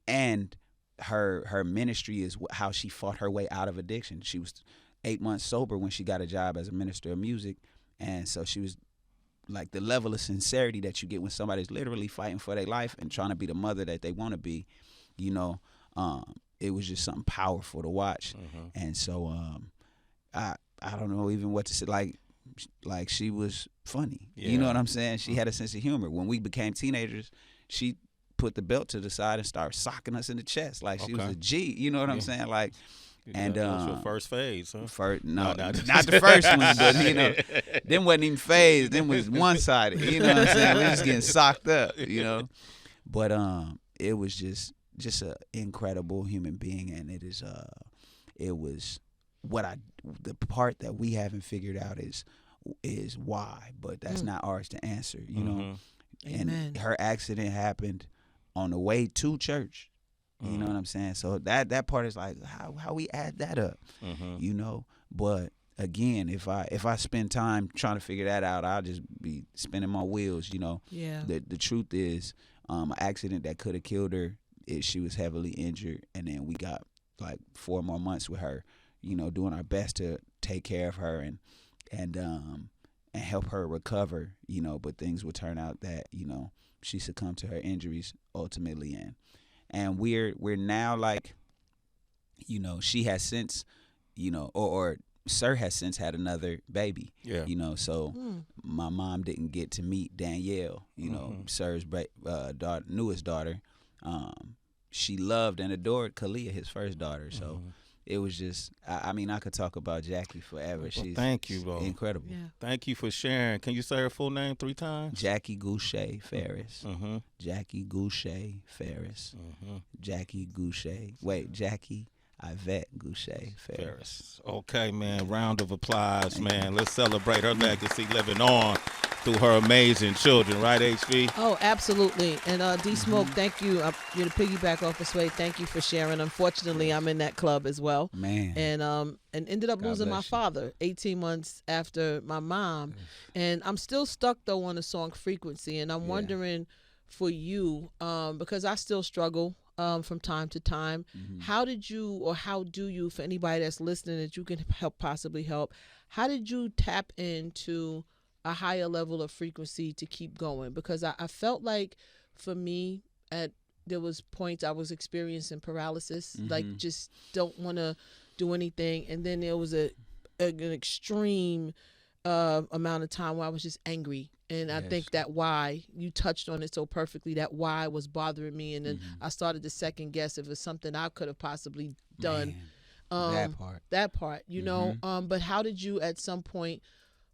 and her ministry is how she fought her way out of addiction. She was 8 months sober when she got a job as a minister of music, and so she was like the level of sincerity that you get when somebody's literally fighting for their life and trying to be the mother that they want to be. It was just something powerful to watch. And so I don't know even what to say. Like she was funny. Yeah. You know what I'm saying? She had a sense of humor. When we became teenagers, she put the belt to the side and started socking us in the chest like she was a G. You know what I'm saying? Like, and that was your first phase, huh? Not the first one, but them wasn't even phase. Them was one sided. You know what I'm saying? We was getting socked up. But it was just an incredible human being, and it was the part that we haven't figured out is why, but that's not ours to answer. And Amen. Her accident happened on the way to church. You know what I'm saying? So that part is like how we add that up, But again, if I spend time trying to figure that out, I'll just be spinning my wheels. Yeah. The truth is, an accident that could have killed her. She was heavily injured, and then we got like 4 more months with her. Doing our best to take care of her and help her recover. But things would turn out that she succumbed to her injuries ultimately, and we're now like, she has since, or Sir has since had another baby. Yeah. So my mom didn't get to meet Danielle, Sir's newest daughter. She loved and adored Kalia, his first daughter. So it was just, I could talk about Jackie forever. She's thank you, bro. Incredible. Yeah. Thank you for sharing. Can you say her full name 3 times? Jackie Goucher Ferris. Jackie Goucher Ferris. Jackie Goucher. Wait, Jackie Yvette Goucher Ferris. Okay, man. Round of applause, man. Let's celebrate her legacy living on through her amazing children, right, HV? Oh, absolutely. And D Smoke, thank you. You're to piggyback off of Sway. Thank you for sharing. Unfortunately, I'm in that club as well. Man. And ended up losing my father 18 months after my mom. And I'm still stuck though on the song Frequency. And I'm wondering for you, because I still struggle from time to time. How do you, for anybody that's listening that you can possibly help, how did you tap into a higher level of frequency to keep going? Because I felt like for me at there was points I was experiencing paralysis, like just don't want to do anything. And then there was an extreme amount of time where I was just angry. And I think that why you touched on it so perfectly, that why was bothering me. And then I started to second guess if it was something I could have possibly done. That part, you know. But how did you at some point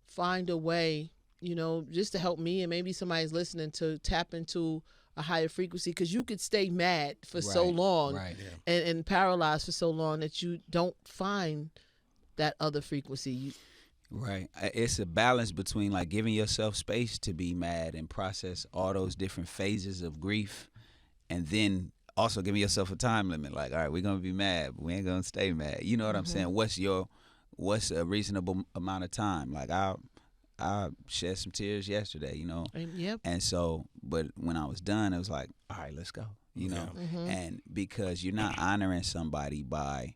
find a way, you know, just to help me and maybe somebody's listening to tap into a higher frequency? Because you could stay mad for so long and paralyzed for so long that you don't find that other frequency. Right. It's a balance between like giving yourself space to be mad and process all those different phases of grief, and then also giving yourself a time limit. Like, all right, we're going to be mad, but we ain't going to stay mad. You know what I'm saying? What's a reasonable amount of time? Like, I shed some tears yesterday, you know? And so, but when I was done, it was like, all right, let's go, you know? And because you're not honoring somebody by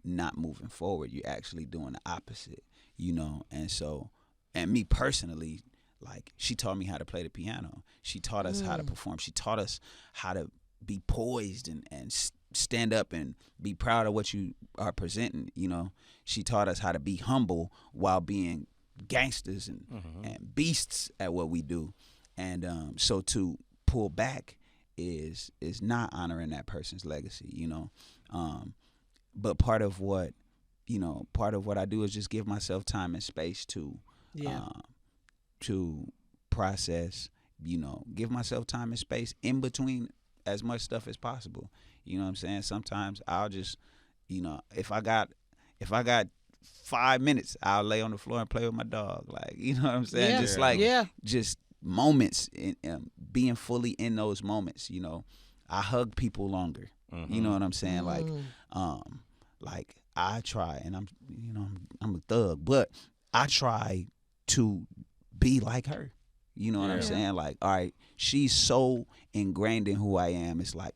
not moving forward, you're actually doing the opposite, you know? And so, and me personally, like, she taught me how to play the piano. She taught us how to perform. She taught us how to be poised and stand up and be proud of what you are presenting, you know? She taught us how to be humble while being gangsters and beasts at what we do. And so to pull back is not honoring that person's legacy, you know? But part of what I do is just give myself time and space to process, you know, give myself time and space in between as much stuff as possible. You know what I'm saying? Sometimes I'll just, you know, if I got 5 minutes, I'll lay on the floor and play with my dog. Like, you know what I'm saying? Just moments, being fully in those moments, you know. I hug people longer. You know what I'm saying? Like I try, and I'm a thug, but I try to be like her. You know what I'm saying? Like, all right, she's so ingrained in who I am. It's like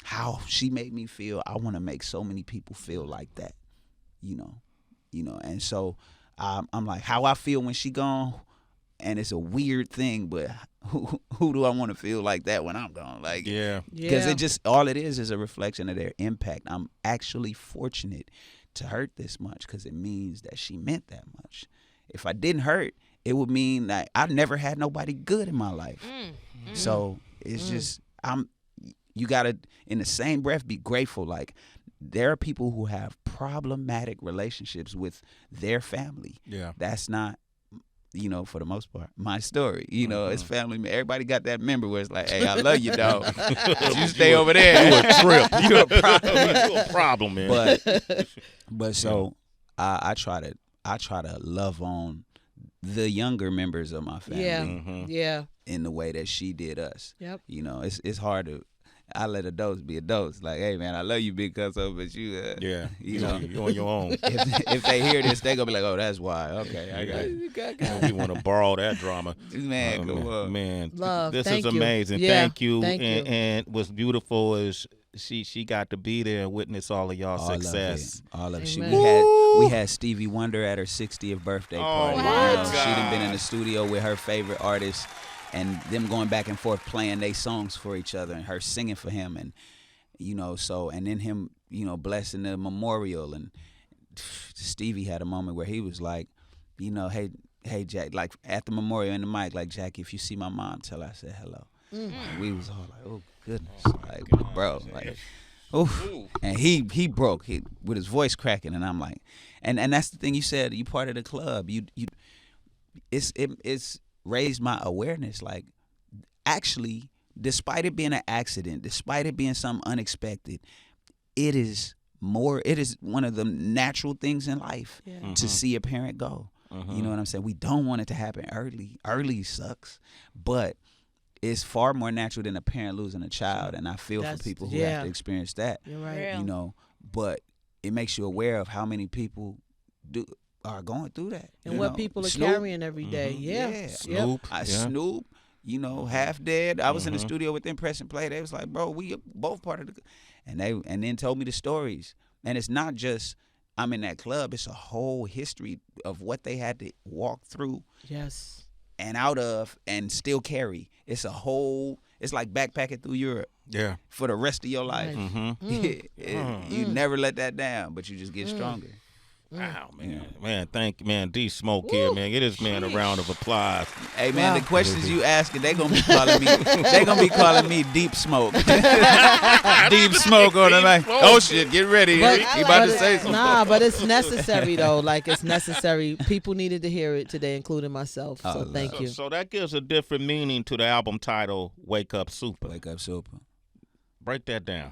how she made me feel. I want to make so many people feel like that. You know, and so I'm like, how I feel when she gone, and it's a weird thing, but who do I want to feel like that when I'm gone? Like, because it just, all it is a reflection of their impact. I'm actually fortunate to hurt this much because it means that she meant that much. If I didn't hurt, it would mean that I never had nobody good in my life. So it's just, you gotta, in the same breath, be grateful. Like, there are people who have problematic relationships with their family. That's not, you know, for the most part, my story. You know, it's family. Everybody got that member where it's like, hey, I love you, dog. You stay over there. You a trip. You a problem, man. But so I try to love on the younger members of my family. In the way that she did us. You know, it's hard to. I let a dose be a dose. Like, hey, man, I love you, big cuzzo, but you know, you're on your own. If they hear this, they gonna be like, oh, that's why. Okay, I got it. We want to borrow that drama. Man, come on. Man, love. This Thank is you. amazing. Yeah, Thank you. thank you. And what's beautiful is she got to be there and witness all of y'all success. All of it. Amen. We had Stevie Wonder at her 60th birthday party. my You know, God. she done been in the studio with her favorite artists, and them going back and forth playing their songs for each other, and her singing for him, and you know, so, and then him, you know, blessing the memorial. And Stevie had a moment where he was like, you know, hey Jack, like at the memorial in the mic, like, Jack, if you see my mom, tell her I said hello. And we was all like, oh goodness, like, bro, like, oof. And he broke with his voice cracking, and I'm like, and that's the thing you said, you part of the club, it's raised my awareness, like, actually, despite it being an accident, despite it being something unexpected, it is one of the natural things in life to see a parent go. You know what I'm saying? We don't want it to happen early. Early sucks, but it's far more natural than a parent losing a child, and I feel for people who have to experience that. You're right. You know, but it makes you aware of how many people are going through that. And what people are carrying every day. Snoop. Snoop, you know, half dead. I was in the studio with them press and play. They was like, bro, we both part of the, and then told me the stories. And it's not just I'm in that club. It's a whole history of what they had to walk through. Yes. and out of and still carry. It's like backpacking through Europe. Yeah. For the rest of your life. You never let that down, but you just get stronger. Wow, man. Man, thank you, man. D Smoke here, man. Get this man a round of applause. Hey, man, the questions you asking, they gonna be calling me Deep Smoke. Deep Smoke on the mic. Oh shit, get ready. He about to say something. Nah, but it's necessary though. Like, it's necessary. People needed to hear it today, including myself. So thank you. So that gives a different meaning to the album title, Wake Up Super. Wake Up Super. Break that down.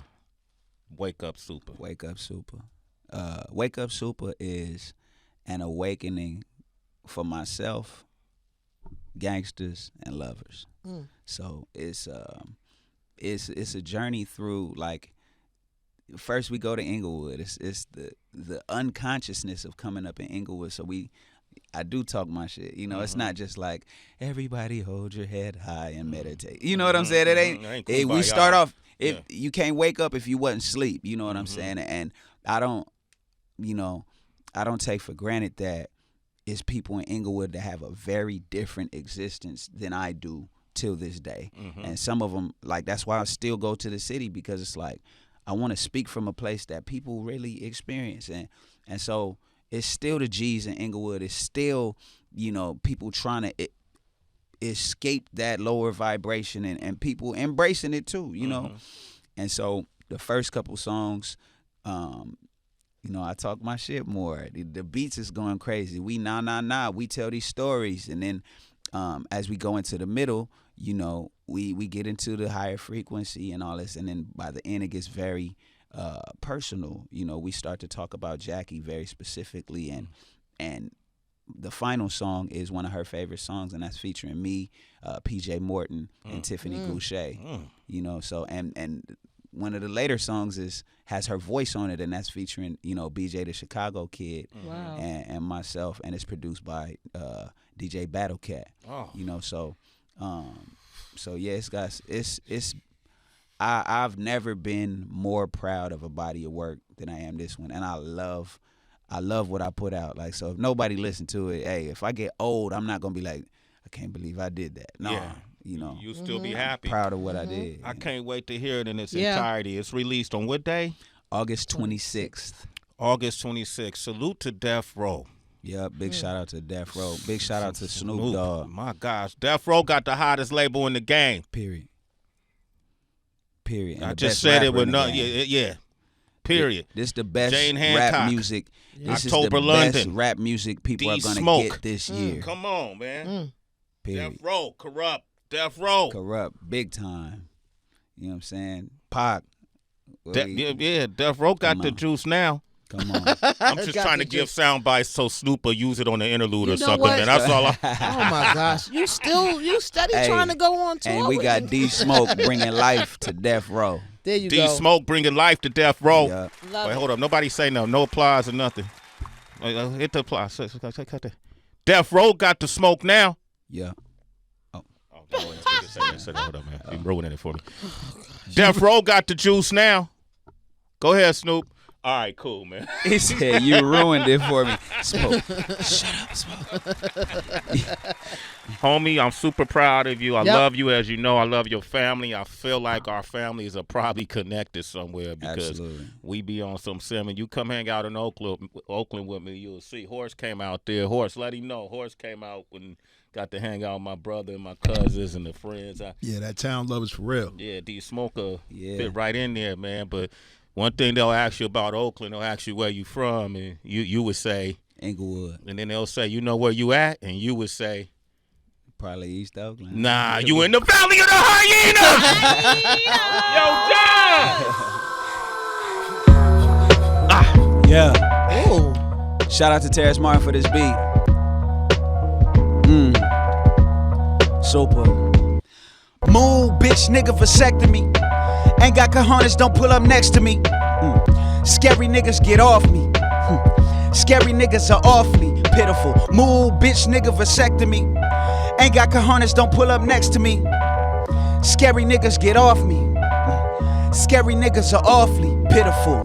Wake Up Super. Wake Up Super. Wake Up Super is an awakening for myself, gangsters, and lovers. So it's a journey through, like, first we go to Inglewood. It's the unconsciousness of coming up in Inglewood. So I do talk my shit. You know, it's not just like everybody hold your head high and meditate. You know what I'm saying? It ain't we start off. You can't wake up if you wasn't sleep. You know what I'm saying? And I don't take for granted that it's people in Inglewood that have a very different existence than I do till this day. And some of them, like, that's why I still go to the city, because it's like I want to speak from a place that people really experience. And so it's still the G's in Inglewood. It's still, people trying to escape that lower vibration and people embracing it too, And so the first couple songs, I talk my shit more. The beats is going crazy. We nah. We tell these stories. And then as we go into the middle, we get into the higher frequency and all this. And then by the end, it gets very personal. We start to talk about Jackie very specifically. And the final song is one of her favorite songs, and that's featuring me, PJ Morton, and Tiffany Goucher. So and one of the later songs has her voice on it, and that's featuring BJ the Chicago Kid, and myself, and it's produced by DJ Battlecat. So yeah, I've never been more proud of a body of work than I am this one, and I love what I put out. Like, so if nobody listened to it, hey, if I get old, I'm not gonna be like, I can't believe I did that. No. You still be happy. Proud of what I did. I can't wait to hear it in its entirety. It's released on what day? August 26th. August 26th. Salute to Death Row. Yeah, big shout out to Death Row. Big shout out to Snoop Dogg. My gosh, Death Row got the hottest label in the game. Period. And I just said it with nothing. Yeah. Period. This the best Jane Hancock. Rap music. This October is the London. best rap music people are gonna Smoke. get this year. Come on, man. Period. Death Row, corrupt. Death Row. Corrupt, big time. You know what I'm saying? Pac. Death Row got the juice now. Come on. I'm just trying to give sound bites so Snoop will use it on the interlude or something. What? Man. That's all. Oh my gosh, you steady trying to go on tour. And we got D Smoke bringing life to Death Row. There you go. D Smoke bringing life to Death Row. Yeah. Wait, hold up. Nobody say no. No applause or nothing. Hit the applause. Death Row got the smoke now. Yeah. Hold up, man. You're ruining it for me. Death Row got the juice now. Go ahead, Snoop. All right, cool, man. He said, you ruined it for me. Smoke. Shut up, Smoke. Homie, I'm super proud of you. I love you, as you know. I love your family. I feel like our families are probably connected somewhere because we be on some sim. You come hang out in Oakland with me, you'll see. Horse came out there. Horse, let him know. Horse came out when got to hang out with my brother and my cousins and the friends. That town love is for real. Yeah, D Smoker fit right in there, man. But one thing they'll ask you about Oakland, they'll ask you where you from, and you would say Inglewood. And then they'll say, you know where you at? And you would say, probably East Oakland. Nah, you in the Valley of the Hyena. Yo, John. Yeah. Ooh. Shout out to Terrence Martin for this beat. Super. Move, bitch, nigga, vasectomy. Ain't got cojones, don't pull up next to me. Scary niggas, get off me. Scary niggas are awfully pitiful. Move, bitch, nigga, vasectomy. Ain't got cojones, don't pull up next to me. Scary niggas, get off me. Scary niggas are awfully pitiful.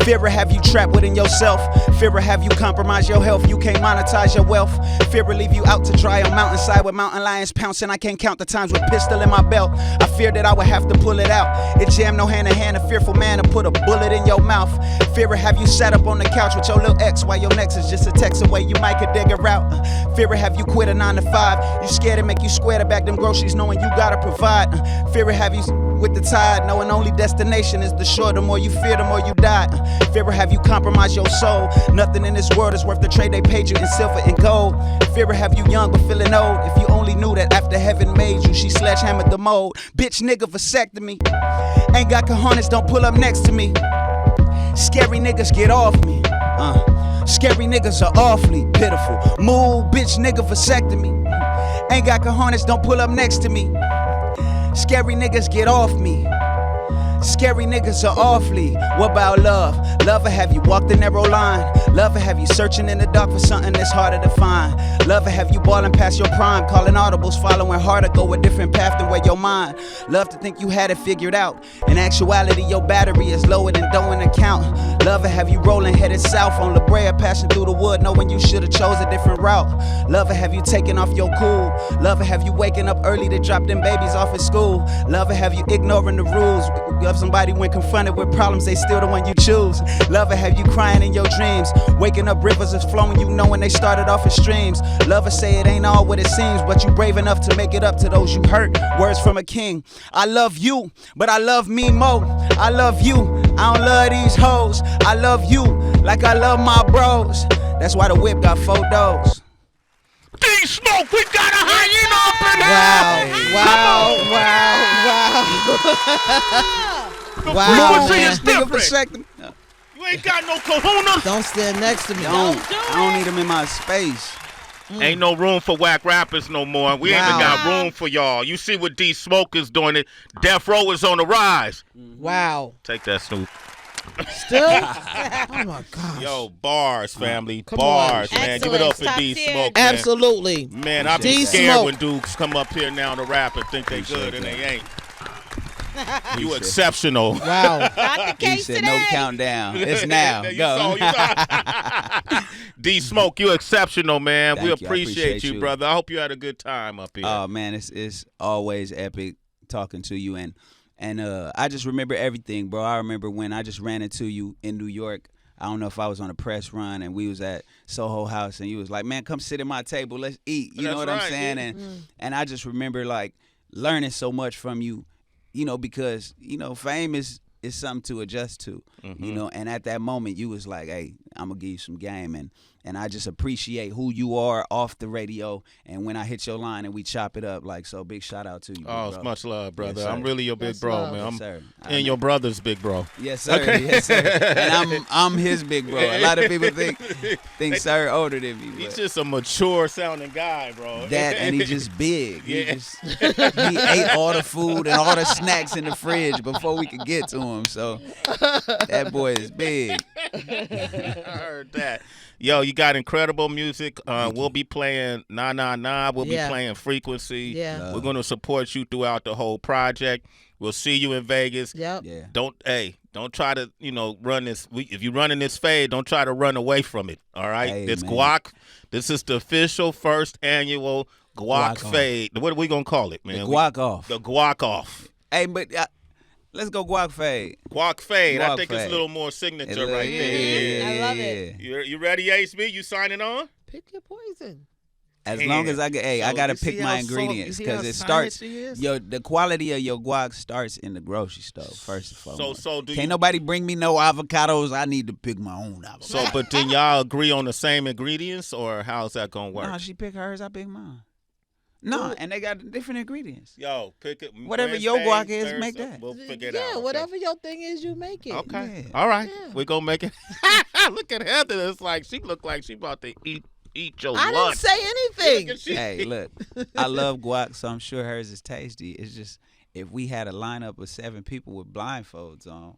Fear will have you trapped within yourself. Fear will have you compromise your health. You can't monetize your wealth. Fear will leave you out to dry on mountainside with mountain lions pouncing. I can't count the times with pistol in my belt. I fear that I would have to pull it out. It jammed no hand in hand. A fearful man to put a bullet in your mouth. Fear will have you sat up on the couch with your little ex while your next is just a text away. You might could dig her out. Fear will have you quit a 9 to 5. You scared to make you square to back them groceries knowing you gotta provide. Fear will have you with the tide, knowing only destination is the shore. The more you fear, the more you die. Fear will have you compromise your soul. Nothing in this world is worth the trade they paid you in silver and gold. Fear will have you young but feeling old. If you only knew that after heaven made you, she sledgehammered the mold. Bitch nigga vasectomy. Ain't got cojones, don't pull up next to me. Scary niggas get off me. Scary niggas are awfully pitiful. Move, bitch nigga vasectomy. Ain't got cojones, don't pull up next to me. Scary niggas get off me. Scary niggas are awfully. What about love? Love will have you walk the narrow line. Love will have you searching in the dark for something that's harder to find. Love will have you balling past your prime, calling audibles, following harder, go a different path than where your mind. Love to think you had it figured out. In actuality, your battery is lower than dough in account. Love will have you rolling headed south on La Brea, passing through the wood, knowing you should have chose a different route. Love will have you taking off your cool. Love will have you waking up early to drop them babies off at school. Love will have you ignoring the rules. Love somebody when confronted with problems, they still the one you choose. Love will have you crying in your dreams. Waking up rivers is flowing, you knowing they started off as streams. Love will say it ain't all what it seems, but you brave enough to make it up to those you hurt. Words from a king. I love you, but I love me more. I love you, I don't love these hoes. I love you like I love my bros. That's why the whip got 4 dogs. D-Smoke, we got a hyena up in Wow. The Wow, frequency man. is different. No. You ain't got no kahuna. Don't stand next to me. I don't need them in my space. Ain't no room for whack rappers no more. We ain't even got room for y'all. You see what D-Smoke is doing. It. Death Row is on the rise. Wow. Take that, Snoop. Still? Oh my gosh. Yo, bars, family. Come bars, on. man. Give it up for Top D-Smoke, tier. man. Absolutely. Man, I be D-Smoke. scared when dudes come up here now to rap and think they good and they ain't. You exceptional. Wow. Not the He case said today. no countdown. It's now. You Go. saw. D-Smoke, you exceptional, man. Thank We you. I appreciate appreciate you, you. brother. I hope you had a good time up here. Oh man, it's always epic talking to you, and I just remember everything, bro. I remember when I just ran into you in New York. I don't know if I was on a press run and we was at Soho House and you was like, man, come sit at my table, let's eat. You know what I'm saying? Yeah. And I just remember like learning so much from you, you know, because you know fame is something to adjust to, you know. And at that moment, you was like, hey, I'm gonna give you some game, and I just appreciate who you are off the radio. And when I hit your line and we chop it up, like, so big shout out to you. Oh, bro. it's much love, brother. Yes, I'm really your big That's bro, love. man. I'm Yes, sir. and your brother's big bro. Yes, sir. Okay. Yes, sir. And I'm his big bro. A lot of people think sir older than me. He's But just a mature sounding guy, bro. that and he just big. Yeah. He ate all the food and all the snacks in the fridge before we could get to him. So that boy is big. I heard that. Yo, you got incredible music. We'll be playing Nah Nah Nah. We'll be playing Frequency. Yeah. We're gonna support you throughout the whole project. We'll see you in Vegas. Yep. Yeah. Don't try to, run this. If you're running this fade, don't try to run away from it. All right. Hey, This man. Guac. This is the official first annual Guac Guac-Off. fade. What are we gonna call it, The man? Guac-Off. The Guac-Off. Hey, but let's go Guac fade. Guac fade. I Guac think it's a fade. little more signature Yeah, right there. I love it. You ready, Ace B? You signing on? Pick your poison. As long as I get, I So gotta you see pick how my soft- ingredients you see how because it science starts. she is? The quality of your guac starts in the grocery store first and foremost. So do Can't you? nobody bring me no avocados. I need to pick my own avocados. So, but then y'all agree on the same ingredients, or how's that gonna work? No, she pick hers, I pick mine. No, and they got different ingredients. Yo, pick it. Whatever your Wednesday, guac is, Thursday, make that. We'll figure it Yeah, out. Okay. whatever your thing is, you make it. Okay. Yeah. All right. Yeah. We're gonna make it. Look at Heather. It's like she look like she about to eat your I didn't lunch. say anything. Look at she- Hey, look, I love guac, so I'm sure hers is tasty. It's just if we had a lineup of 7 people with blindfolds on,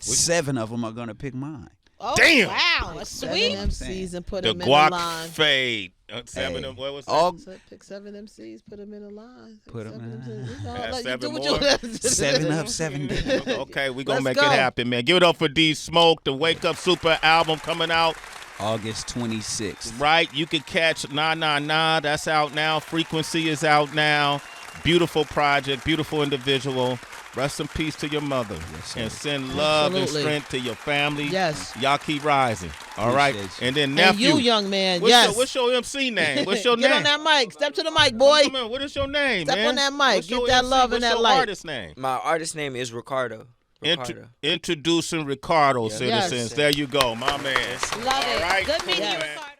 7 of them are gonna pick mine. Oh, Damn. wow. A sweep? 7 MCs and put The them in a Guac line. fade. Seven. Hey. What was that? All Pick 7 MCs, put them in a line. Put 'em in a MCs. You know, Yeah, let you 7 do what more. you 7 up, 7 down. Okay, we gonna Let's make go. it happen, man. Give it up for D Smoke, the Wake Up Super album coming out. August 26th. Right, you can catch Nah Nah Nah. That's out now. Frequency is out now. Beautiful project, beautiful individual. Rest in peace to your mother. Yes, sir. And send love Absolutely. and strength to your family. Yes. Y'all keep rising. All right. Appreciate you. And then And nephew. you, young man, what's yes. Your, what's your MC name? What's your Get name? on that mic. Step to the mic, boy. Come on, what is your name, Step man? on that mic. What's Get your that MC? love and What's that your light. artist name? My artist name is Ricardo. Introducing Ricardo, citizens. Yes. There you go, my man. Love it. All right. Good meeting Yes. you, Ricardo.